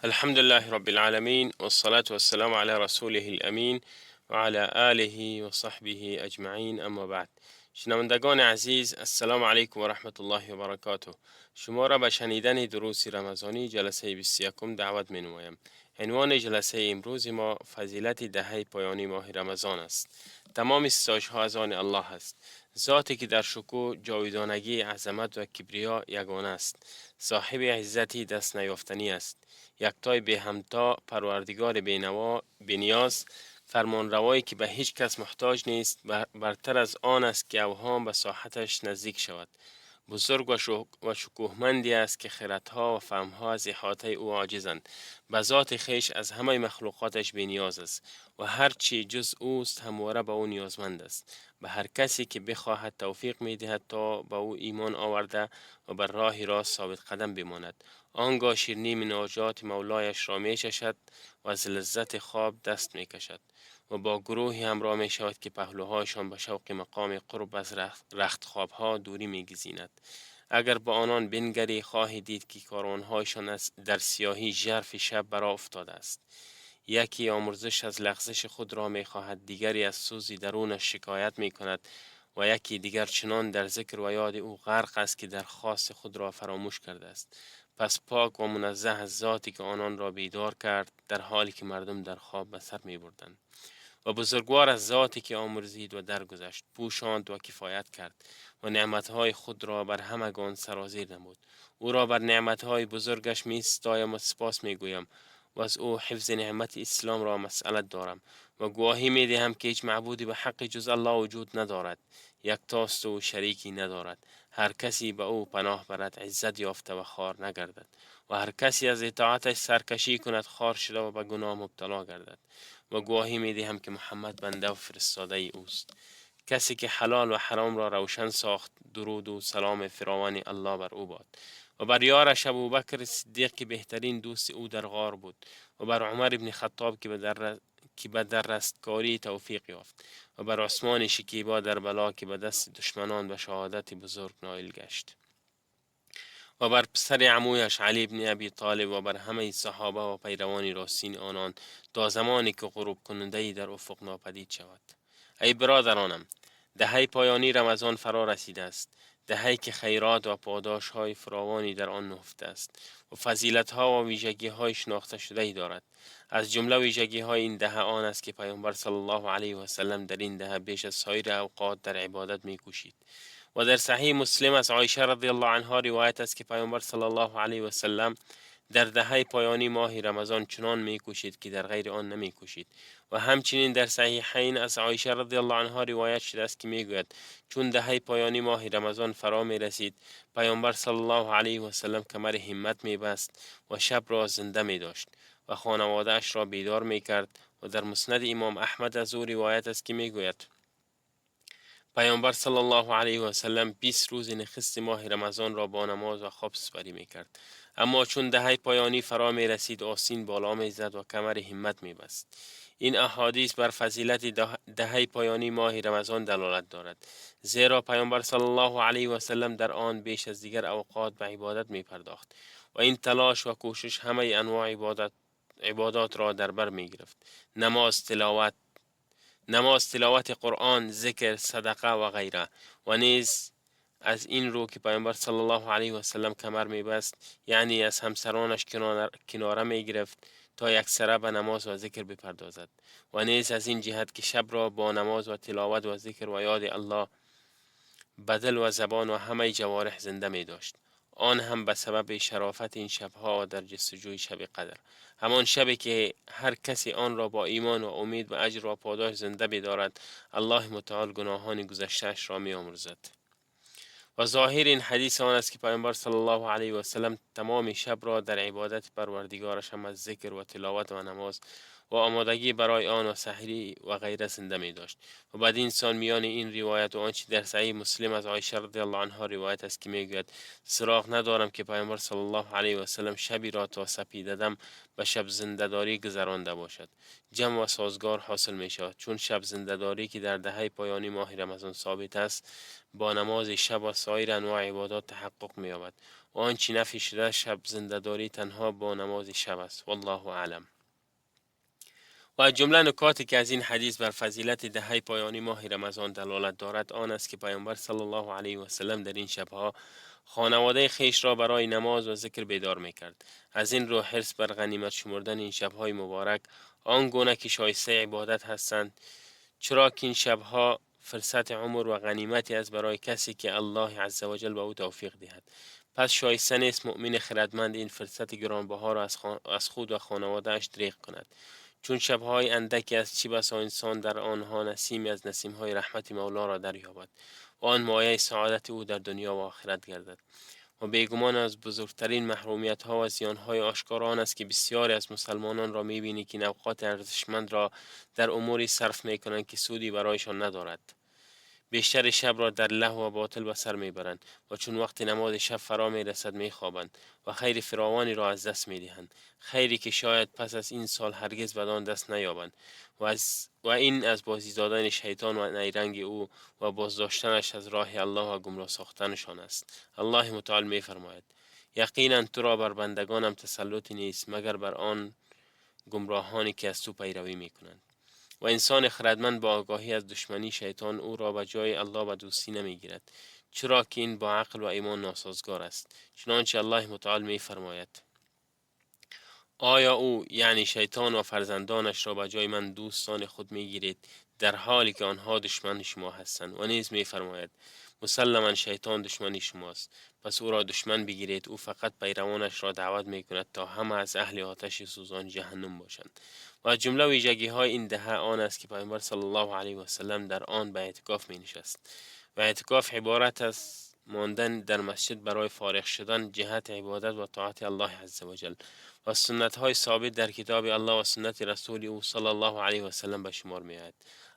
الحمد لله رب العالمين والصلاة والسلام على رسوله الأمين و علی آله و صحبه اجمعین، اما بعد. شنوندگان عزیز، السلام علیکم و رحمت الله و برکاته. شما را به شنیدن دروس رمضانی جلسه 21 دعوت می نمایم. عنوان جلسه امروز ما فضیلت دهه پایانی ماه رمضان است. تمام ستایش ها از آن الله است، ذاتی که در شکوه، جاودانگی، عظمت و کبریا یگانه است، صاحب عزتی دست نیافتنی است، یکتای به همتا، پروردگار بینوا بینیاز، فرمانروایی که به هیچ کس محتاج نیست، برتر از آن است که اوهام به ساحتش نزدیک شود. بزرگ و شکوهمندی است که خردها و فهمها از احاطه او عاجزند. به ذات خیش از همه مخلوقاتش بینیاز است و هر چی جز اوست همواره به او نیازمند است. به هر کسی که بخواهد توفیق می دهد تا به او ایمان آورده و بر راه راست ثابت قدم بماند. آنگاه شیرینی مناجات مولایش را می چشد و از لذت خواب دست می کشد و با گروهی همراه می شود که پهلوهایشان به شوق مقام قرب از رختخوابها دوری می گزیند. اگر با آنان بنگری خواهی دید که کاروانهایشان در سیاهی ژرف شب برآ افتاده است. یکی آمرزش از لغزش خود را می خواهد، دیگری از سوزی درونش شکایت می کند و یکی دیگر چنان در ذکر و یاد او غرق است که درخواست خود را فراموش کرده است. پس پاک و منزه از ذاتی که آنان را بیدار کرد در حالی که مردم در خواب به سر می بردند. و بزرگوار از ذاتی که آمرزید و درگذشت، پوشاند و کفایت کرد و نعمتهای خود را بر همگان سرازیر نمود. او را بر نعمتهای بزرگش می ستایم و سپاس می گویم و از او حفظ نعمت اسلام را مسئلت دارم و گواهی می دهم که هیچ معبودی به حق جز الله وجود ندارد. یک تاست و شریکی ندارد. هر کسی به او پناه برد عزت یافته و خار نگردد و هر کسی از اطاعتش سرکشی کند خار شده و به گناه مبتلا گردد. و گواهی می دهم که محمد بنده و فرستاده ای اوست. کسی که حلال و حرام را روشن ساخت، درود و سلام فراوان الله بر او باد و بر یارش ابوبکر صدیق که بهترین دوست او در غار بود و بر عمر ابن خطاب که به در رستگاری توفیق یافت و بر عثمان شکیبا در بلا که به دست دشمنان به شهادت بزرگ نائل گشت و بر پسر عمویش علی ابن ابی طالب و بر همه صحابه و پیروان راستین آنان تا زمانی که غروب کننده در افق ناپدید شود. ای برادرانم، دهه پایانی رمضان فرا رسیده است. دهه‌ای که خیرات و پاداش های فراوانی در آن نهفته است و فضیلت ها و ویژگی های شناخته شده ای دارد. از جمله ویژگی های این دهه آن است که پیامبر صلی الله علیه و سلم در این دهه بیش از سایر اوقات در عبادت می کوشید. و در صحیح مسلم از عایشه رضی الله عنها روایت است که پیامبر صلی الله علیه و سلم در دهه پایانی ماه رمضان چنان می کوشید که در غیر آن نمی کوشید. و همچنین در صحیحین از عایشه رضی الله عنها روایت شده است که می گوید چون دهه پایانی ماه رمضان فرا می رسید، پیامبر صلی الله علیه و سلم کمر همت می بست و شب را زنده می داشت و خانواده اش را بیدار می کرد. و در مسند امام احمد از او روایت است که می گوید پیامبر صلی الله علیه و سلم 20 روز نخست ماه رمضان را با نماز و خواب سپری می کرد. اما چون دهه پایانی فرا می رسید، آستین بالا می زد و کمر همت می بست. این احادیث بر فضیلت دهه پایانی ماه رمضان دلالت دارد، زیرا پیامبر صلی الله علیه و سلم در آن بیش از دیگر اوقات به عبادت می پرداخت و این تلاش و کوشش همه انواع عبادات را در بر می گرفت. نماز، تلاوت قرآن، ذکر، صدقه و غیره. و نیز از این رو که پیامبر صلی الله علیه و سلم کمر می بست، یعنی از همسرانش کناره می گرفت تا یکسره به نماز و ذکر بپردازد. و نیز از این جهت که شب را با نماز و تلاوت و ذکر و یاد الله بدل و زبان و همه جوارح زنده می داشت. آن هم به سبب شرافت این شبها و در جستجوی شب قدر، همان شبی که هر کسی آن را با ایمان و امید به اجر و پاداش زنده بدارد، الله متعال گناهان گذشته‌اش را می آمرزد. و ظاهر این حدیث آن است که پیامبر صلی الله علیه و سلم تمام شب را در عبادت پروردگارش هم از ذکر و تلاوت و نماز و آمادگی برای آن و سحری و غیره زنده می داشت. و بعد این سان میان این روایت و آنچه در صحیح مسلم از عایشه رضی الله عنها روایت است که میگوید سراغ ندارم که پیامبر صلی الله علیه و سلم شبی را تا سپیده دم به شب زنده‌داری گذرانده باشد. جمع و سازگار حاصل می شود، چون شب زنده‌داری که در دهه پایانی ماه رمضان ثابت است با نماز شب و سایر انواع عبادات تحقق می یابد و آنچه نفی شده شب زنده‌داری تنها با نماز شب است. والله اعلم. و از جمله نکاتی که از این حدیث بر فضیلت دهه پایانی ماه رمضان دلالت دارد آن است که پیامبر صلی الله علیه و سلم در این شبها خانواده خیش را برای نماز و ذکر بیدار میکرد. از این رو حرص بر غنیمت شمردن این شبهای مبارک آن گونه که شایسته عبادت هستند، چرا که این شبها فرصت عمر و غنیمتی است برای کسی که الله عزوجل به او توفیق دهد. پس شایسته نیست مؤمن خردمند این فرصت گرانبها را از خود و خانواده‌اش دریغ کند، چون شبهای اندکی است چه بسا انسان در آنها نسیمی از نسیمهای رحمت مولا را دریابد و آن مایه سعادت او در دنیا و آخرت گردد. و بیگمان از بزرگترین محرومیت ها و زیان های آشکار آن است که بسیاری از مسلمانان را میبینی که اوقات ارزشمند را در اموری صرف میکنند که سودی برایشان ندارد. بیشتر شب را در لهو و باطل به سر میبرند و چون وقت نماز شب فرا میرسد میخوابند و خیر فراوانی را از دست میدهند، خیری که شاید پس از این سال هرگز بدان دست نیابند و این از بازی دادن شیطان و نیرنگ او و بازداشتنش از راه الله و گمراه ساختنشان است. الله متعال میفرماید: یقینا تو را بر بندگانم تسلط نیست مگر بر آن گمراهانی که از تو پیروی میکنند. و انسان خردمند با آگاهی از دشمنی شیطان او را به جای الله به دوستی نمیگیرد، چرا که این با عقل و ایمان ناسازگار است. چنانچه الله متعال می فرماید: آیا او یعنی شیطان و فرزندانش را به جای من دوستان خود میگیرید در حالی که آنها دشمن شما هستند؟ و نیز می فرماید: مسلما شیطان دشمنی شماست، پس او را دشمن بگیرید. او فقط پیروانش را دعوت می کند تا همه از اهل آتش سوزان جهنم باشند. و از جمله ویژگی های این دهه آن است که پیامبر صلی الله علیه و سلم در آن به اعتکاف می نشست. و اعتکاف عبارت از ماندن در مسجد برای فارغ شدن جهت عبادت و طاعت الله عزوجل و سنت های ثابت در کتاب الله و سنت رسول او صلی الله علیه و سلم به شمار می آید.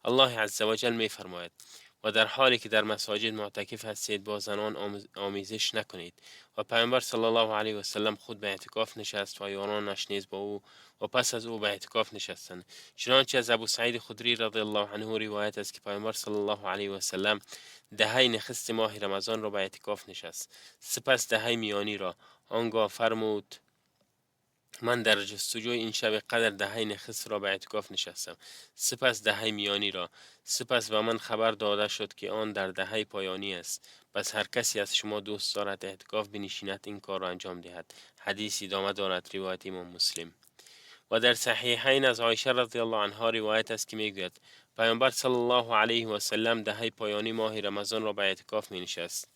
الله عزوجل می فرماید: و در حالی که در مساجد معتکف هستید با زنان آمیزش نکنید. و پیامبر صلی الله علیه و سلم خود به اعتکاف نشست و یارانش نیز با او و پس از او به اعتکاف نشستند. چنانچه از ابو سعید خدری رضی الله عنه روایت است که پیامبر صلی الله علیه و سلم دهه نخست ماه رمضان را به اعتکاف نشست، سپس دهه میانی را. آنگاه فرمود: من در جستجوی این شب قدر دهه نخست را به اعتکاف نشستم، سپس دهه میانی را، سپس به من خبر داده شد که آن در دهه پایانی است. پس هر کسی از شما دوست دارد اعتکاف بنشیند این کار را انجام دهد. حدیث ادامه دارد، روایت امام مسلم. و در صحیحین از عایشه رضی الله عنها روایت است که میگوید پیامبر صلی الله علیه و سلم دهه پایانی ماه رمضان را به اعتکاف می نشست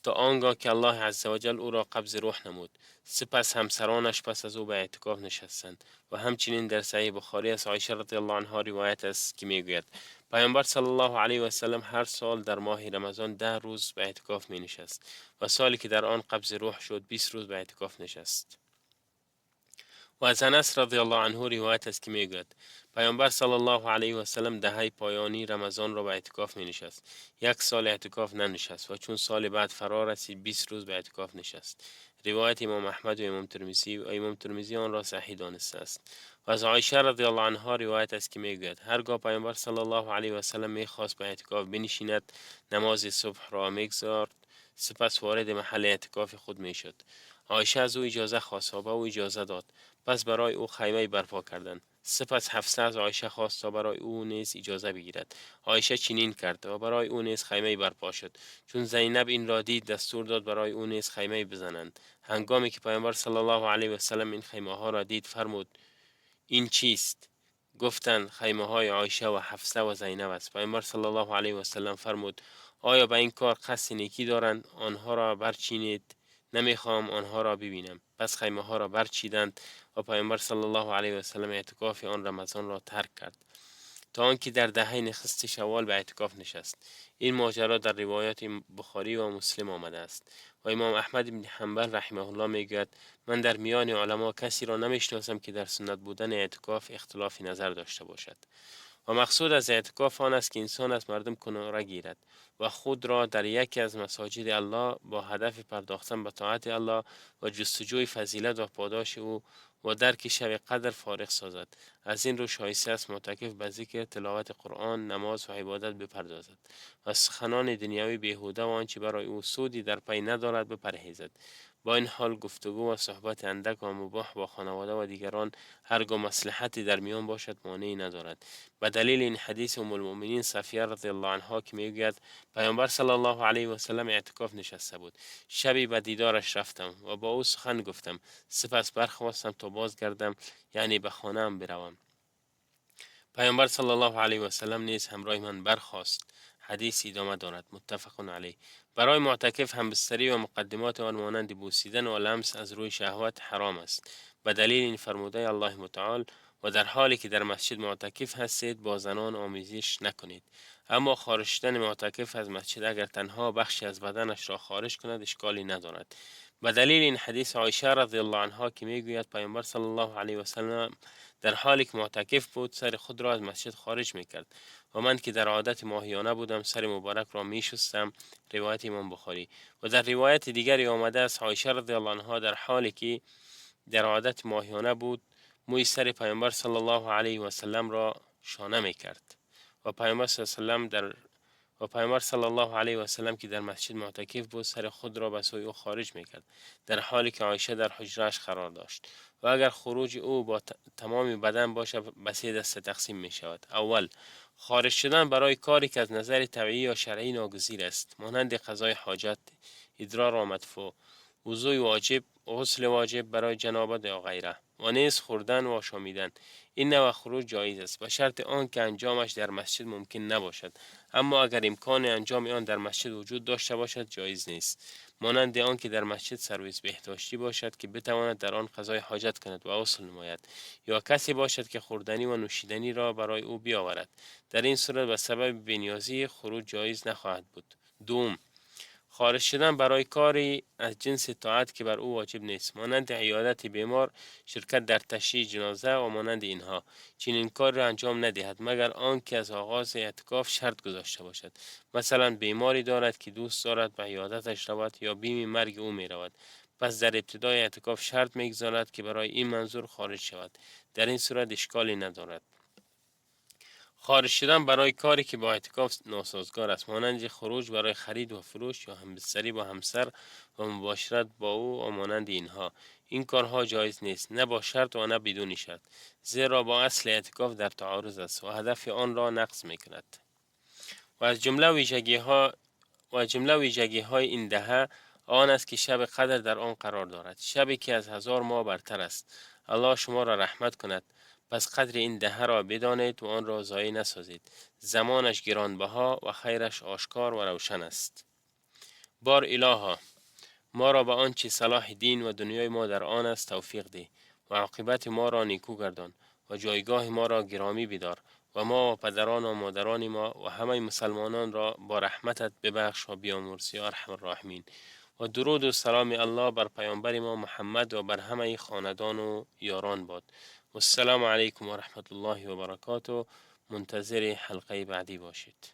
تا آنگاه که الله عزوجل او را قبض روح نمود. سپس همسرانش پس از او به اعتکاف نشستند. و همچنین در صحیح بخاری از عایشه رضی الله عنها روایت است که میگوید پیامبر صلی الله علیه و سلم هر سال در ماه رمضان 10 روز به اعتکاف می نشست و سالی که در آن قبض روح شد 20 روز به اعتکاف نشست. و از انس رضی الله عنه روایت است که میگوید پیامبر صلی الله علیه و سلم دهه پایانی رمضان را به اعتکاف می نشست. 1 سال اعتکاف ننشست و چون سال بعد فرا رسید 20 روز به اعتکاف نشست. روایت امام احمد و امام ترمذی آن را صحیح دانسته است. و از عایشه رضی الله عنها روایت است که میگوید هرگاه پیامبر صلی الله علیه و سلم میخواست به اعتکاف بنشیند نماز صبح را میگذارد، سپس وارد محل اعتکاف خود میشد. عایشه از او اجازه خواست و به او اجازه داد. پس برای او خیمه برپا کردند. سپس حفصه از عایشه خواست تا برای او نیز اجازه بگیرد. عایشه چنین کرد و برای او نیز خیمه برپا شد. چون زینب این را دید دستور داد برای او نیز خیمه بزنند. هنگامی که پیامبر صلی الله علیه و سلم این خیمه ها را دید فرمود: این چیست؟ گفتند خیمه های عایشه و حفصه و زینب است. پیامبر صلی الله علیه و سلم فرمود: آیا به این کار قصد نیکی دارند؟ آنها را برچینید، نمیخوام آنها را ببینم. پس خیمه ها را برچیدند و پیامبر صلی الله علیه و سلم اعتکاف آن رمضان را ترک کرد تا آنکه در دهه نخست شوال به اعتکاف نشست. این ماجرا در روایات بخاری و مسلم آمده است. و امام احمد بن حنبل رحمه الله میگوید من در میان علما کسی را نمیشناسم که در سنت بودن اعتکاف اختلاف نظر داشته باشد. و مقصود از اعتکاف آن است که انسان از مردم کناره گیرد و خود را در یکی از مساجد الله با هدف پرداختن به طاعت الله و جستجوی فضیلت و پاداش او و درک شب قدر فارغ سازد. از این رو شایسته است معتکف به ذکر، تلاوت قرآن، نماز و عبادت بپردازد و سخنان دنیوی بیهوده و آنچه برای او سودی در پی ندارد بپرهیزد. با این حال گفتگو و صحبت اندک و مباح با خانواده و دیگران هرگاه مصلحتی در میان باشد مانعی ندارد. به دلیل این حدیث ام المؤمنین صفیه رضی الله عنها که میگوید پیامبر صلی الله علیه و سلم اعتکاف نشسته بود. شبی به دیدارش رفتم و با او سخن گفتم، سپس برخواستم تا بازگردم، یعنی به خانه‌ام بروم. پیامبر صلی الله علیه و سلم نیز همراه من برخاست. حدیث ادامه دارد. متفق علیه. برای معتکف همبستری و مقدمات آن مانند بوسیدن و لمس از روی شهوت حرام است، به دلیل این فرموده الله متعال: و در حالی که در مسجد معتکف هستید با زنان آمیزش نکنید. اما خارج شدن معتکف از مسجد اگر تنها بخشی از بدنش را خارج کند اشکالی ندارد. به دلیل این حدیث عایشه رضی الله عنها که میگوید پیامبر صلی الله علیه و سلم در حالی که معتکف بود سر خود را از مسجد خارج میکرد و من که در عادت ماهیانه بودم سر مبارک را میشستم. روایت امام بخاری. و در روایت دیگری آمده است عایشه رضی الله عنها در حالی که در عادت ماهیانه بود موی سر پیامبر صلی الله علیه و سلم را شانه میکرد و پیامبر صلی الله علیه و سلم که در مسجد معتکف بود سر خود را به سوی او خارج میکرد در حالی که عایشه در حجرهش قرار داشت. و اگر خروج او با تمام بدن باشد به سه دسته تقسیم می شود. اول، خارج شدن برای کاری که از نظر طبیعی یا شرعی ناگزیر است، مانند قضای حاجت، ادرار و مدفوع، وضوء واجب، غسل واجب برای جنابت یا غیره، و نیز خوردن و آشامیدن. این نوع خروج جایز است به شرط آنکه انجامش در مسجد ممکن نباشد، اما اگر امکان انجام آن در مسجد وجود داشته باشد جایز نیست، مانند آنکه در مسجد سرویس بهداشتی باشد که بتواند در آن قضای حاجت کند و غسل نماید، یا کسی باشد که خوردنی و نوشیدنی را برای او بیاورد. در این صورت به سبب بی‌نیازی خروج جایز نخواهد بود. دوم، خارج شدن برای کاری از جنس طاعت که بر او واجب نیست، مانند عیادت بیمار، شرکت در تشییع جنازه و مانند اینها. چنین کار را انجام ندهد مگر آنکه از آغاز اعتکاف شرط گذاشته باشد، مثلا بیماری دارد که دوست دارد به عیادتش رود یا بیم مرگ او می رود، پس در ابتدای اعتکاف شرط میگذارد که برای این منظور خارج شود. در این صورت اشکالی ندارد. خارج شدن برای کاری که با اعتکاف ناسازگار است، مانند خروج برای خرید و فروش یا همبستری با همسر و مباشرت با او و مانند اینها. این کارها جایز نیست، نه با شرط و نه بدون شرط، زیرا با اصل اعتکاف در تعارض است و هدف آن را نقض میکند. و از جمله ویژگی های این دهه آن است که شب قدر در آن قرار دارد، شبی که از 1000 ماه برتر است. الله شما را رحمت کند. پس قدر این دهه را بدانید و آن را ضایع نسازید. زمانش گرانبها و خیرش آشکار و روشن است. بار الها ما را به آنچه صلاح دین و دنیای ما در آن است توفیق ده و عاقبت ما را نیکو گردان و جایگاه ما را گرامی بدار و ما و پدران و مادران ما و همه مسلمانان را با رحمتت ببخش و بیامرز یا ارحم الراحمین. و درود و سلام الله بر پیامبر ما محمد و بر همه خاندان و یاران باد. و السلام علیکم و رحمت الله و برکاته. منتظر حلقه بعدی باشید.